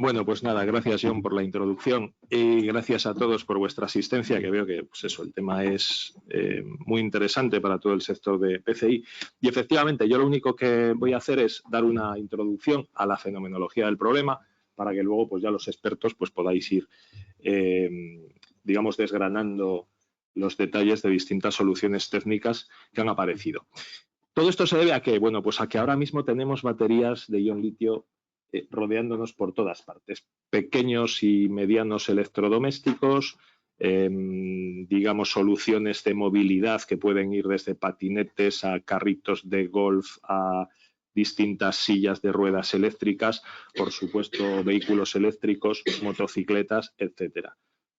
Bueno, pues nada, gracias John por la introducción y gracias a todos por vuestra asistencia, que veo que pues eso, el tema es muy interesante para todo el sector de PCI. Y efectivamente, yo lo único que voy a hacer es dar una introducción a la fenomenología del problema para que luego pues ya los expertos pues podáis ir, digamos, desgranando los detalles de distintas soluciones técnicas que han aparecido. Todo esto se debe a que, bueno, pues a que ahora mismo tenemos baterías de ion litio rodeándonos por todas partes. Pequeños y medianos electrodomésticos, digamos, soluciones de movilidad que pueden ir desde patinetes a carritos de golf a distintas sillas de ruedas eléctricas, por supuesto, vehículos eléctricos, motocicletas, etcétera.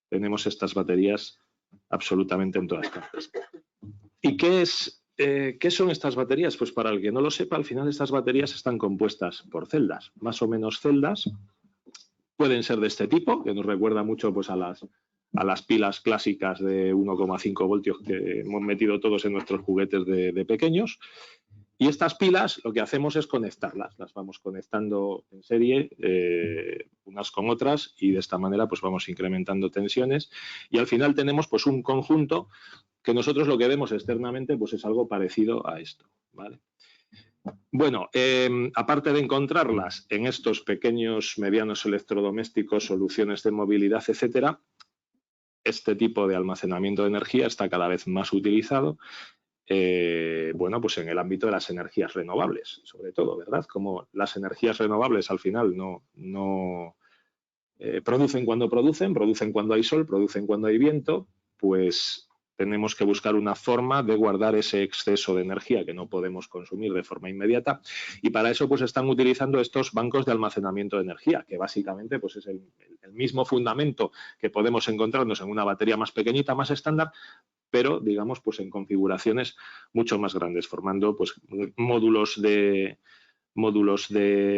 Tenemos estas baterías absolutamente en todas partes. ¿Y qué son estas baterías? Pues para el que no lo sepa, al final estas baterías están compuestas por celdas, más o menos celdas. Pueden ser de este tipo, que nos recuerda mucho pues, a las pilas clásicas de 1,5 voltios que hemos metido todos en nuestros juguetes de pequeños. Y estas pilas lo que hacemos es conectarlas, las vamos conectando en serie unas con otras y de esta manera pues vamos incrementando tensiones y al final tenemos pues un conjunto que nosotros lo que vemos externamente pues es algo parecido a esto, ¿vale? Bueno, aparte de encontrarlas en estos pequeños medianos electrodomésticos, soluciones de movilidad, etcétera, este tipo de almacenamiento de energía está cada vez más utilizado. Bueno, pues en el ámbito de las energías renovables, sobre todo, ¿verdad? Como las energías renovables al final no producen cuando hay sol, producen cuando hay viento, pues tenemos que buscar una forma de guardar ese exceso de energía que no podemos consumir de forma inmediata y para eso pues están utilizando estos bancos de almacenamiento de energía, que básicamente pues es el mismo fundamento que podemos encontrarnos en una batería más pequeñita, más estándar, pero digamos pues en configuraciones mucho más grandes, formando pues módulos de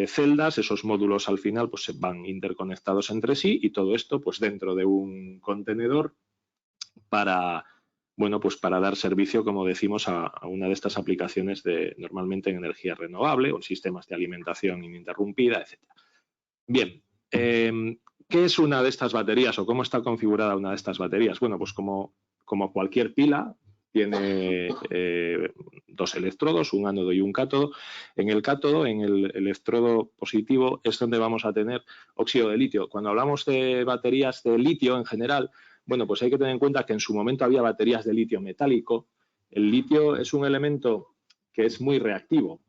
celdas. Esos módulos al final pues van interconectados entre sí y todo esto pues dentro de un contenedor para, bueno, pues para dar servicio, como decimos, a una de estas aplicaciones normalmente en energía renovable o en sistemas de alimentación ininterrumpida, etc. Bien, ¿qué es una de estas baterías o cómo está configurada una de estas baterías? Bueno, pues como cualquier pila, tiene dos electrodos, un ánodo y un cátodo. En el cátodo, en el electrodo positivo, es donde vamos a tener óxido de litio. Cuando hablamos de baterías de litio en general, bueno, pues hay que tener en cuenta que en su momento había baterías de litio metálico. El litio es un elemento que es muy reactivo.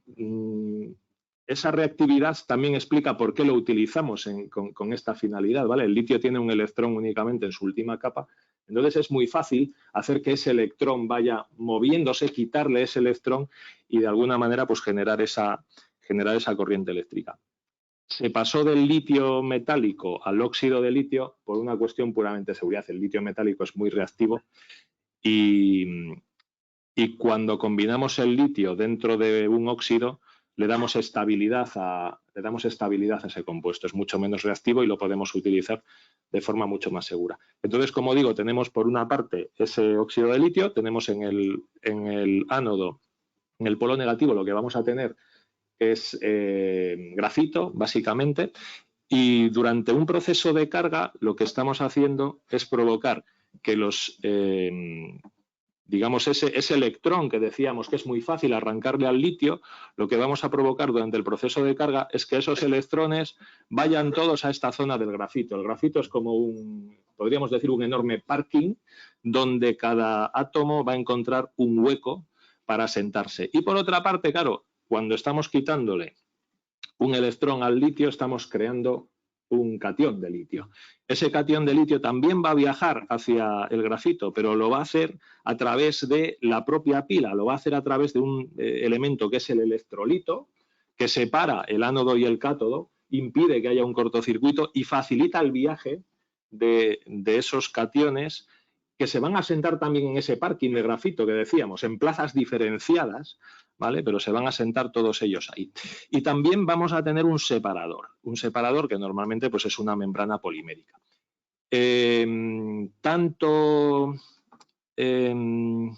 Esa reactividad también explica por qué lo utilizamos con esta finalidad, ¿vale? El litio tiene un electrón únicamente en su última capa, entonces es muy fácil hacer que ese electrón vaya moviéndose, quitarle ese electrón y de alguna manera pues generar esa corriente eléctrica. Se pasó del litio metálico al óxido de litio por una cuestión puramente de seguridad. El litio metálico es muy reactivo y cuando combinamos el litio dentro de un óxido le damos estabilidad a ese compuesto. Es mucho menos reactivo y lo podemos utilizar de forma mucho más segura. Entonces, como digo, tenemos por una parte ese óxido de litio, tenemos en el ánodo, en el polo negativo, lo que vamos a tener es grafito, básicamente, y durante un proceso de carga lo que estamos haciendo es provocar que digamos, ese electrón que decíamos que es muy fácil arrancarle al litio, lo que vamos a provocar durante el proceso de carga es que esos electrones vayan todos a esta zona del grafito. El grafito es como podríamos decir, un enorme parking donde cada átomo va a encontrar un hueco para sentarse. Y por otra parte, claro, cuando estamos quitándole un electrón al litio, estamos creando un catión de litio. Ese catión de litio también va a viajar hacia el grafito, pero lo va a hacer a través de la propia pila, lo va a hacer a través de un elemento que es el electrolito, que separa el ánodo y el cátodo, impide que haya un cortocircuito y facilita el viaje de esos cationes que se van a sentar también en ese parking de grafito que decíamos, en plazas diferenciadas, ¿vale? Pero se van a sentar todos ellos ahí. Y también vamos a tener un separador que normalmente pues, es una membrana polimérica. Tanto el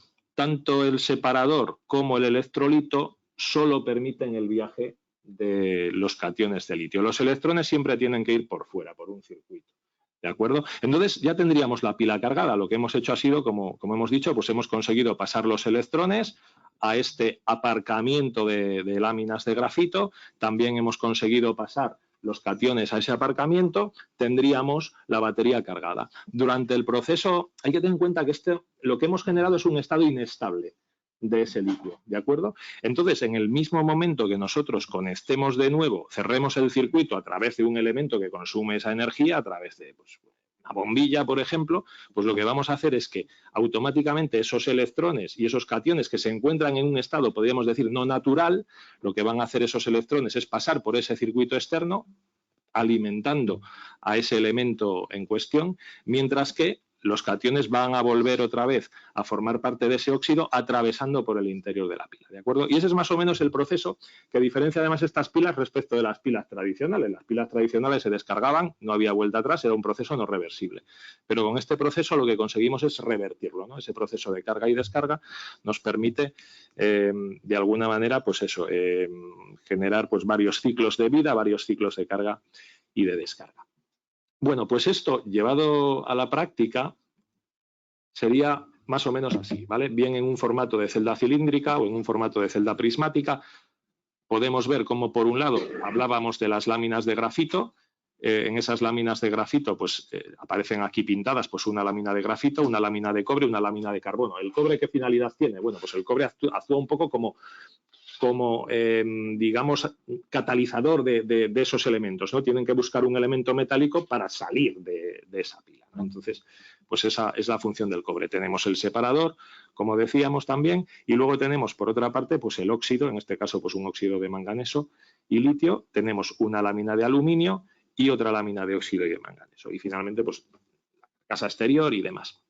separador como el electrolito solo permiten el viaje de los cationes de litio. Los electrones siempre tienen que ir por fuera, por un circuito. ¿De acuerdo? Entonces ya tendríamos la pila cargada. Lo que hemos hecho ha sido, como hemos dicho, pues hemos conseguido pasar los electrones a este aparcamiento de láminas de grafito. También hemos conseguido pasar los cationes a ese aparcamiento. Tendríamos la batería cargada. Durante el proceso hay que tener en cuenta que lo que hemos generado es un estado inestable de ese litio, ¿de acuerdo? Entonces, en el mismo momento que nosotros conectemos de nuevo, cerremos el circuito a través de un elemento que consume esa energía, a través de una bombilla, por ejemplo, pues lo que vamos a hacer es que automáticamente esos electrones y esos cationes que se encuentran en un estado, podríamos decir, no natural, lo que van a hacer esos electrones es pasar por ese circuito externo, alimentando a ese elemento en cuestión, mientras que los cationes van a volver otra vez a formar parte de ese óxido atravesando por el interior de la pila, ¿de acuerdo? Y ese es más o menos el proceso que diferencia además estas pilas respecto de las pilas tradicionales. Las pilas tradicionales se descargaban, no había vuelta atrás, era un proceso no reversible. Pero con este proceso lo que conseguimos es revertirlo, ¿no? Ese proceso de carga y descarga nos permite, de alguna manera, pues eso, generar pues varios ciclos de vida, varios ciclos de carga y de descarga. Bueno, pues esto llevado a la práctica sería más o menos así, ¿vale? Bien en un formato de celda cilíndrica o en un formato de celda prismática, podemos ver cómo por un lado hablábamos de las láminas de grafito. En esas láminas de grafito pues aparecen aquí pintadas pues una lámina de grafito, una lámina de cobre, una lámina de carbono. ¿El cobre qué finalidad tiene? Bueno, pues el cobre actúa un poco como digamos, catalizador de esos elementos, ¿no? Tienen que buscar un elemento metálico para salir de esa pila, ¿no? Entonces, pues esa es la función del cobre. Tenemos el separador, como decíamos también, y luego tenemos, por otra parte, pues el óxido, en este caso, pues un óxido de manganeso y litio. Tenemos una lámina de aluminio y otra lámina de óxido y de manganeso. Y finalmente, pues, la carcasa exterior y demás.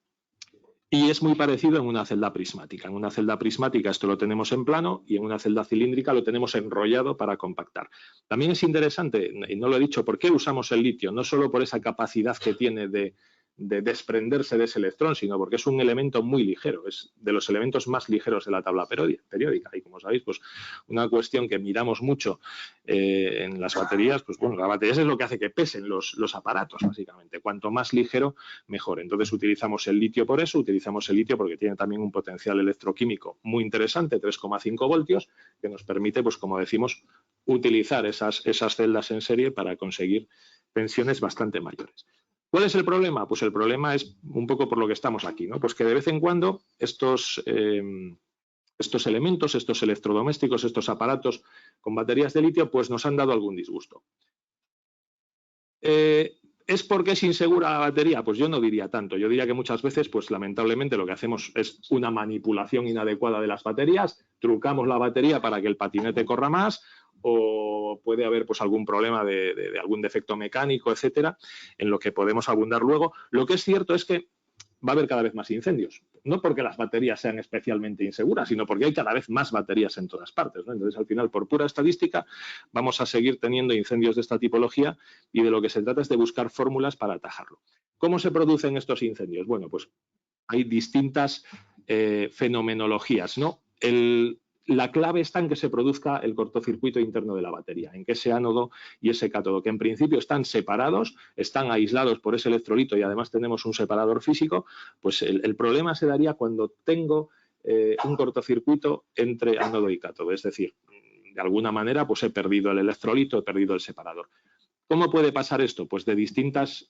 Y es muy parecido en una celda prismática. En una celda prismática esto lo tenemos en plano y en una celda cilíndrica lo tenemos enrollado para compactar. También es interesante, y no lo he dicho, ¿por qué usamos el litio? No solo por esa capacidad que tiene de desprenderse de ese electrón, sino porque es un elemento muy ligero, es de los elementos más ligeros de la tabla periódica. Y como sabéis, pues una cuestión que miramos mucho en las baterías, pues bueno, las baterías es lo que hace que pesen los aparatos, básicamente. Cuanto más ligero, mejor. Entonces utilizamos el litio por eso, utilizamos el litio porque tiene también un potencial electroquímico muy interesante, 3,5 voltios, que nos permite, pues como decimos, utilizar esas celdas en serie para conseguir tensiones bastante mayores. ¿Cuál es el problema? Pues el problema es un poco por lo que estamos aquí, ¿no? Pues que de vez en cuando estos elementos, estos electrodomésticos, estos aparatos con baterías de litio, pues nos han dado algún disgusto. ¿Es porque es insegura la batería? Pues yo no diría tanto. Yo diría que muchas veces, pues lamentablemente, lo que hacemos es una manipulación inadecuada de las baterías, trucamos la batería para que el patinete corra más, o puede haber pues algún problema de algún defecto mecánico, etcétera, en lo que podemos abundar luego. Lo que es cierto es que va a haber cada vez más incendios. No porque las baterías sean especialmente inseguras, sino porque hay cada vez más baterías en todas partes, ¿no? Entonces, al final, por pura estadística, vamos a seguir teniendo incendios de esta tipología y de lo que se trata es de buscar fórmulas para atajarlo. ¿Cómo se producen estos incendios? Bueno, pues hay distintas fenomenologías, ¿no? La clave está en que se produzca el cortocircuito interno de la batería, en que ese ánodo y ese cátodo, que en principio están separados, están aislados por ese electrolito y además tenemos un separador físico, pues el problema se daría cuando tengo un cortocircuito entre ánodo y cátodo, es decir, de alguna manera pues he perdido el electrolito, he perdido el separador. ¿Cómo puede pasar esto? Pues de distintas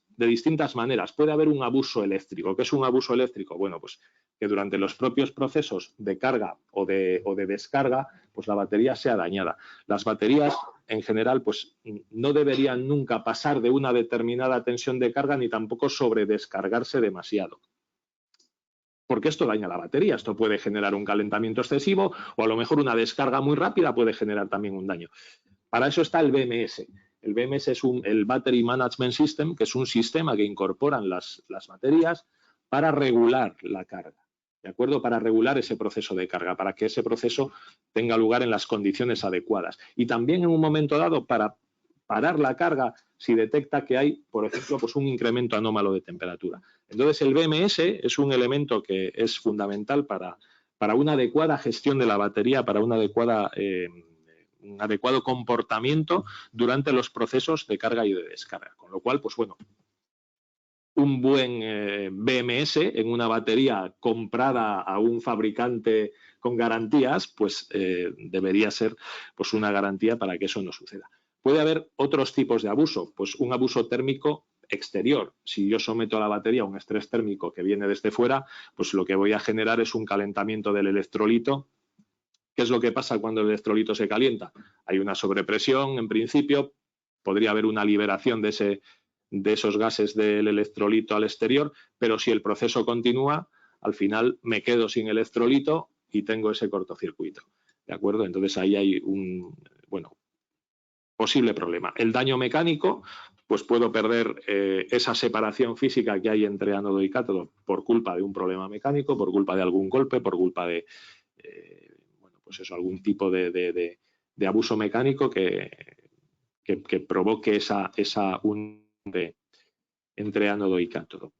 maneras. Puede haber un abuso eléctrico. ¿Qué es un abuso eléctrico? Bueno, pues que durante los propios procesos de carga o de descarga, pues la batería sea dañada. Las baterías, en general, pues no deberían nunca pasar de una determinada tensión de carga ni tampoco sobredescargarse demasiado. Porque esto daña la batería. Esto puede generar un calentamiento excesivo o a lo mejor una descarga muy rápida puede generar también un daño. Para eso está el BMS. El BMS es el Battery Management System, que es un sistema que incorporan las baterías para regular la carga, ¿de acuerdo? Para regular ese proceso de carga, para que ese proceso tenga lugar en las condiciones adecuadas. Y también en un momento dado para parar la carga si detecta que hay, por ejemplo, pues un incremento anómalo de temperatura. Entonces, el BMS es un elemento que es fundamental para una adecuada gestión de la batería, para una adecuada un adecuado comportamiento durante los procesos de carga y de descarga. Con lo cual, pues bueno, un buen BMS en una batería comprada a un fabricante con garantías, pues debería ser pues una garantía para que eso no suceda. Puede haber otros tipos de abuso, pues un abuso térmico exterior. Si yo someto a la batería a un estrés térmico que viene desde fuera, pues lo que voy a generar es un calentamiento del electrolito. ¿Qué es lo que pasa cuando el electrolito se calienta? Hay una sobrepresión, en principio, podría haber una liberación de esos gases del electrolito al exterior, pero si el proceso continúa, al final me quedo sin electrolito y tengo ese cortocircuito. ¿De acuerdo? Entonces ahí hay un, bueno, posible problema. El daño mecánico, pues puedo perder esa separación física que hay entre ánodo y cátodo por culpa de un problema mecánico, por culpa de algún golpe, por culpa de bueno, pues eso, algún tipo de abuso mecánico que provoque esa unión entre ánodo y cátodo.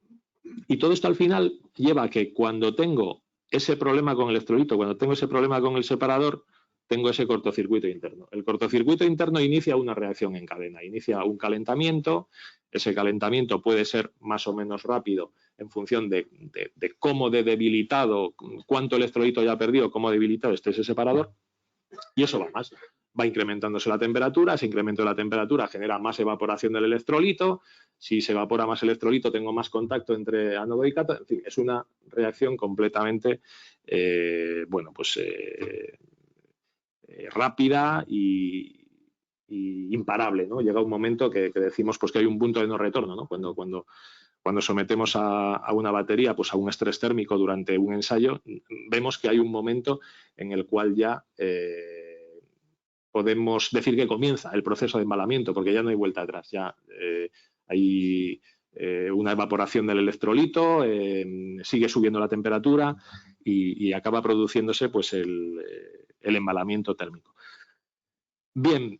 Y todo esto al final lleva a que cuando tengo ese problema con el electrolito, cuando tengo ese problema con el separador, tengo ese cortocircuito interno. El cortocircuito interno inicia una reacción en cadena, inicia un calentamiento. Ese calentamiento puede ser más o menos rápido en función de cómo de debilitado, cuánto electrolito ya ha perdido, cómo debilitado esté ese separador. Y eso va más. Va incrementándose la temperatura, ese incremento de la temperatura genera más evaporación del electrolito. Si se evapora más electrolito, tengo más contacto entre ánodo y cátodo. En fin, es una reacción completamente, bueno, pues rápida y imparable, ¿no? Llega un momento que decimos pues, que hay un punto de no retorno, ¿no? Cuando sometemos a una batería pues, a un estrés térmico durante un ensayo, vemos que hay un momento en el cual ya podemos decir que comienza el proceso de embalamiento, porque ya no hay vuelta atrás, ya hay una evaporación del electrolito, sigue subiendo la temperatura y acaba produciéndose pues, el embalamiento térmico. Bien,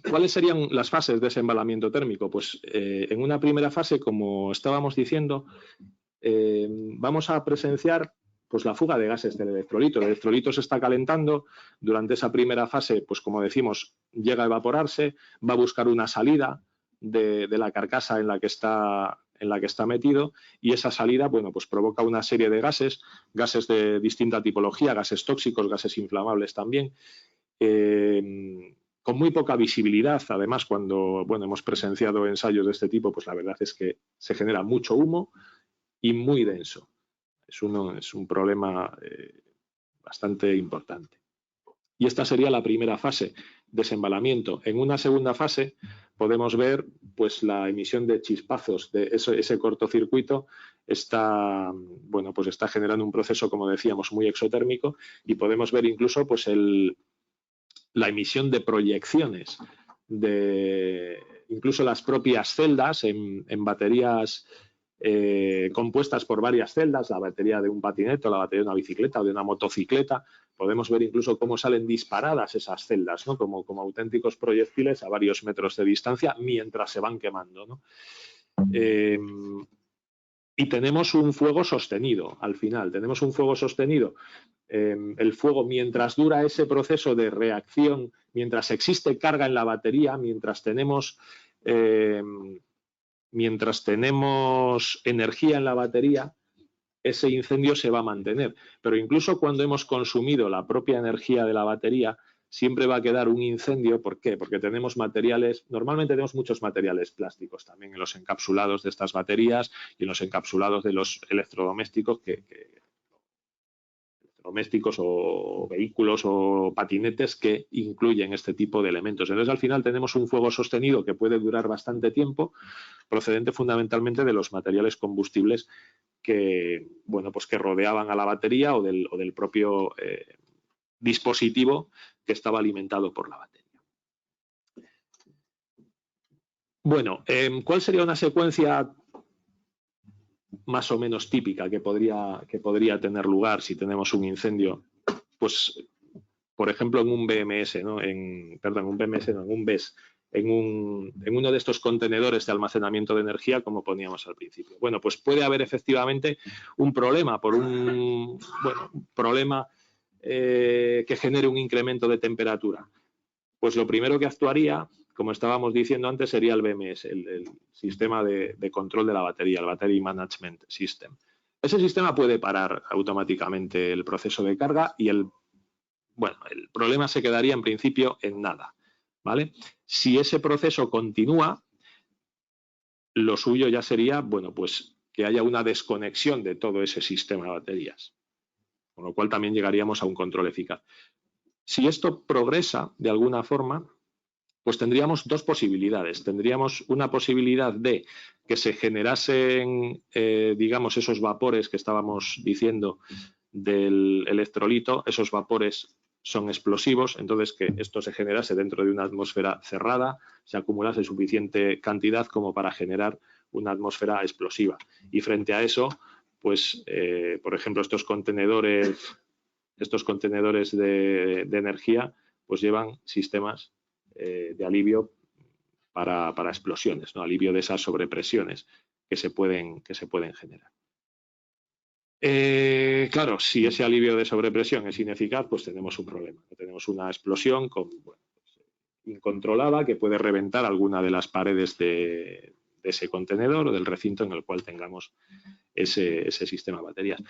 ¿cuáles serían las fases de ese embalamiento térmico? Pues en una primera fase, como estábamos diciendo, vamos a presenciar pues, la fuga de gases del electrolito. El electrolito se está calentando. Durante esa primera fase, pues como decimos, llega a evaporarse, va a buscar una salida de la carcasa en la que está metido, y esa salida, bueno, pues provoca una serie de gases de distinta tipología, gases tóxicos, gases inflamables también, con muy poca visibilidad. Además, cuando bueno, hemos presenciado ensayos de este tipo, pues la verdad es que se genera mucho humo y muy denso. Es un problema bastante importante. Y esta sería la primera fase, desembalamiento. En una segunda fase podemos ver pues, la emisión de chispazos de ese cortocircuito. Está, bueno, pues está generando un proceso, como decíamos, muy exotérmico, y podemos ver incluso pues, la emisión de proyecciones de incluso las propias celdas en baterías compuestas por varias celdas, la batería de un patinete, o la batería de una bicicleta o de una motocicleta. Podemos ver incluso cómo salen disparadas esas celdas, ¿no? como auténticos proyectiles a varios metros de distancia mientras se van quemando, ¿no? Y tenemos un fuego sostenido al final, tenemos un fuego sostenido. El fuego, mientras dura ese proceso de reacción, mientras existe carga en la batería, mientras tenemos energía en la batería, ese incendio se va a mantener. Pero incluso cuando hemos consumido la propia energía de la batería, siempre va a quedar un incendio. ¿Por qué? Porque tenemos materiales, normalmente tenemos muchos materiales plásticos también en los encapsulados de estas baterías y en los encapsulados de los electrodomésticos domésticos o vehículos o patinetes que incluyen este tipo de elementos. Entonces, al final tenemos un fuego sostenido que puede durar bastante tiempo, procedente fundamentalmente de los materiales combustibles que, bueno, pues que rodeaban a la batería o del propio dispositivo que estaba alimentado por la batería. Bueno, ¿cuál sería una secuencia más o menos típica que podría tener lugar si tenemos un incendio? Pues, por ejemplo, en un BMS, ¿no? En un BES, en uno de estos contenedores de almacenamiento de energía, como poníamos al principio. Bueno, pues puede haber efectivamente un problema, problema que genere un incremento de temperatura? Pues lo primero que actuaría, como estábamos diciendo antes, sería el BMS, el sistema de control de la batería, el Battery Management System. Ese sistema puede parar automáticamente el proceso de carga y el problema se quedaría en principio en nada, ¿vale? Si ese proceso continúa, lo suyo ya sería, bueno, pues que haya una desconexión de todo ese sistema de baterías, con lo cual también llegaríamos a un control eficaz. Si esto progresa de alguna forma, pues tendríamos dos posibilidades. Tendríamos una posibilidad de que se generasen, digamos, esos vapores que estábamos diciendo del electrolito. Esos vapores son explosivos, entonces que esto se generase dentro de una atmósfera cerrada, se acumulase suficiente cantidad como para generar una atmósfera explosiva. Y frente a eso, pues, por ejemplo, estos contenedores de energía, pues llevan sistemas de alivio para explosiones, ¿no? Alivio de esas sobrepresiones que se pueden generar. Claro, si ese alivio de sobrepresión es ineficaz, pues tenemos un problema. Tenemos una explosión incontrolada que puede reventar alguna de las paredes de ese contenedor o del recinto en el cual tengamos ese sistema de baterías.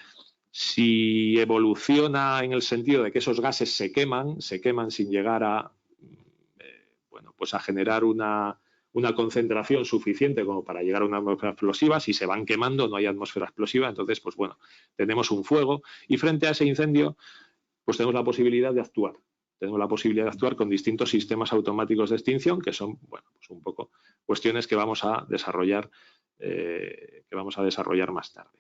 Si evoluciona en el sentido de que esos gases se queman sin llegar a generar una concentración suficiente como para llegar a una atmósfera explosiva. Si se van quemando, no hay atmósfera explosiva, entonces, pues bueno, tenemos un fuego y frente a ese incendio, pues tenemos la posibilidad de actuar. Tenemos la posibilidad de actuar con distintos sistemas automáticos de extinción, que son, bueno, pues un poco cuestiones que vamos a desarrollar más tarde.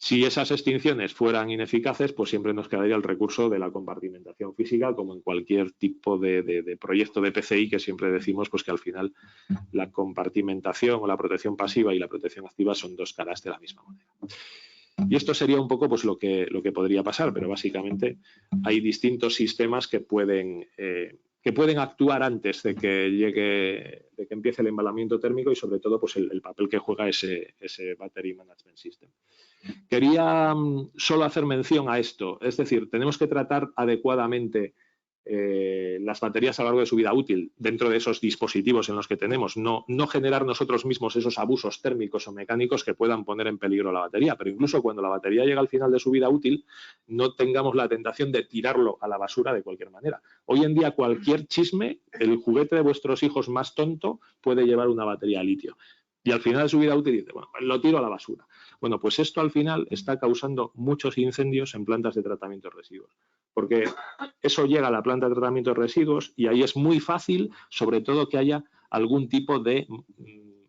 Si esas extinciones fueran ineficaces, pues siempre nos quedaría el recurso de la compartimentación física, como en cualquier tipo de proyecto de PCI, que siempre decimos pues que al final la compartimentación o la protección pasiva y la protección activa son dos caras de la misma moneda. Y esto sería un poco pues lo que podría pasar, pero básicamente hay distintos sistemas que pueden actuar antes de que empiece el embalamiento térmico y sobre todo pues el papel que juega ese Battery Management System. Quería solo hacer mención a esto, es decir, tenemos que tratar adecuadamente las baterías a lo largo de su vida útil dentro de esos dispositivos en los que tenemos, no generar nosotros mismos esos abusos térmicos o mecánicos que puedan poner en peligro la batería, pero incluso cuando la batería llega al final de su vida útil, no tengamos la tentación de tirarlo a la basura de cualquier manera. Hoy en día cualquier chisme, el juguete de vuestros hijos más tonto puede llevar una batería a litio. Y al final de su vida útil dice, bueno, lo tiro a la basura. Bueno, pues esto al final está causando muchos incendios en plantas de tratamiento de residuos. Porque eso llega a la planta de tratamiento de residuos y ahí es muy fácil, sobre todo, que haya algún tipo de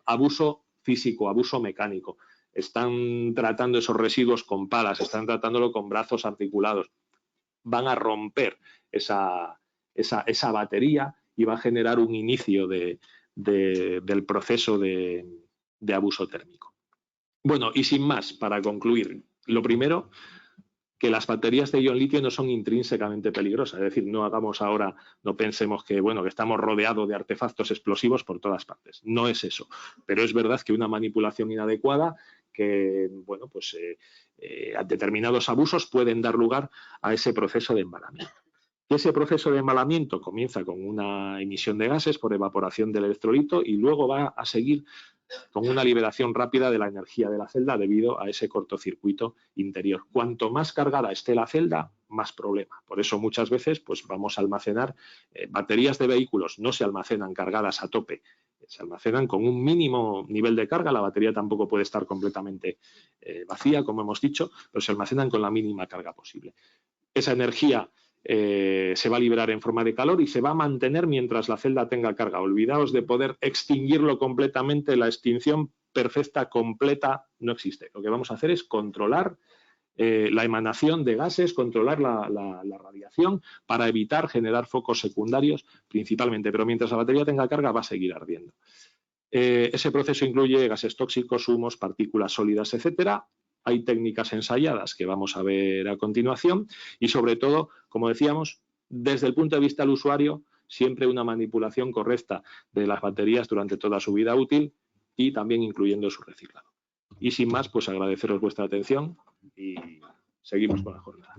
abuso físico, abuso mecánico. Están tratando esos residuos con palas, están tratándolo con brazos articulados. Van a romper esa batería y va a generar un inicio del proceso de abuso térmico. Bueno, y sin más, para concluir, lo primero, que las baterías de ion litio no son intrínsecamente peligrosas, es decir, no pensemos que estamos rodeados de artefactos explosivos por todas partes, no es eso, pero es verdad que una manipulación inadecuada, que a determinados abusos pueden dar lugar a ese proceso de embalamiento. Ese proceso de embalamiento comienza con una emisión de gases por evaporación del electrolito y luego va a seguir con una liberación rápida de la energía de la celda debido a ese cortocircuito interior. Cuanto más cargada esté la celda, más problema. Por eso muchas veces pues, vamos a almacenar baterías de vehículos, no se almacenan cargadas a tope, se almacenan con un mínimo nivel de carga. La batería tampoco puede estar completamente vacía, como hemos dicho, pero se almacenan con la mínima carga posible. Esa energía se va a liberar en forma de calor y se va a mantener mientras la celda tenga carga. Olvidaos de poder extinguirlo completamente, la extinción perfecta, completa, no existe. Lo que vamos a hacer es controlar la emanación de gases, controlar la radiación para evitar generar focos secundarios principalmente, pero mientras la batería tenga carga va a seguir ardiendo. Ese proceso incluye gases tóxicos, humos, partículas sólidas, etcétera. Hay técnicas ensayadas que vamos a ver a continuación y, sobre todo, como decíamos, desde el punto de vista del usuario, siempre una manipulación correcta de las baterías durante toda su vida útil y también incluyendo su reciclado. Y sin más, pues agradeceros vuestra atención y seguimos con la jornada.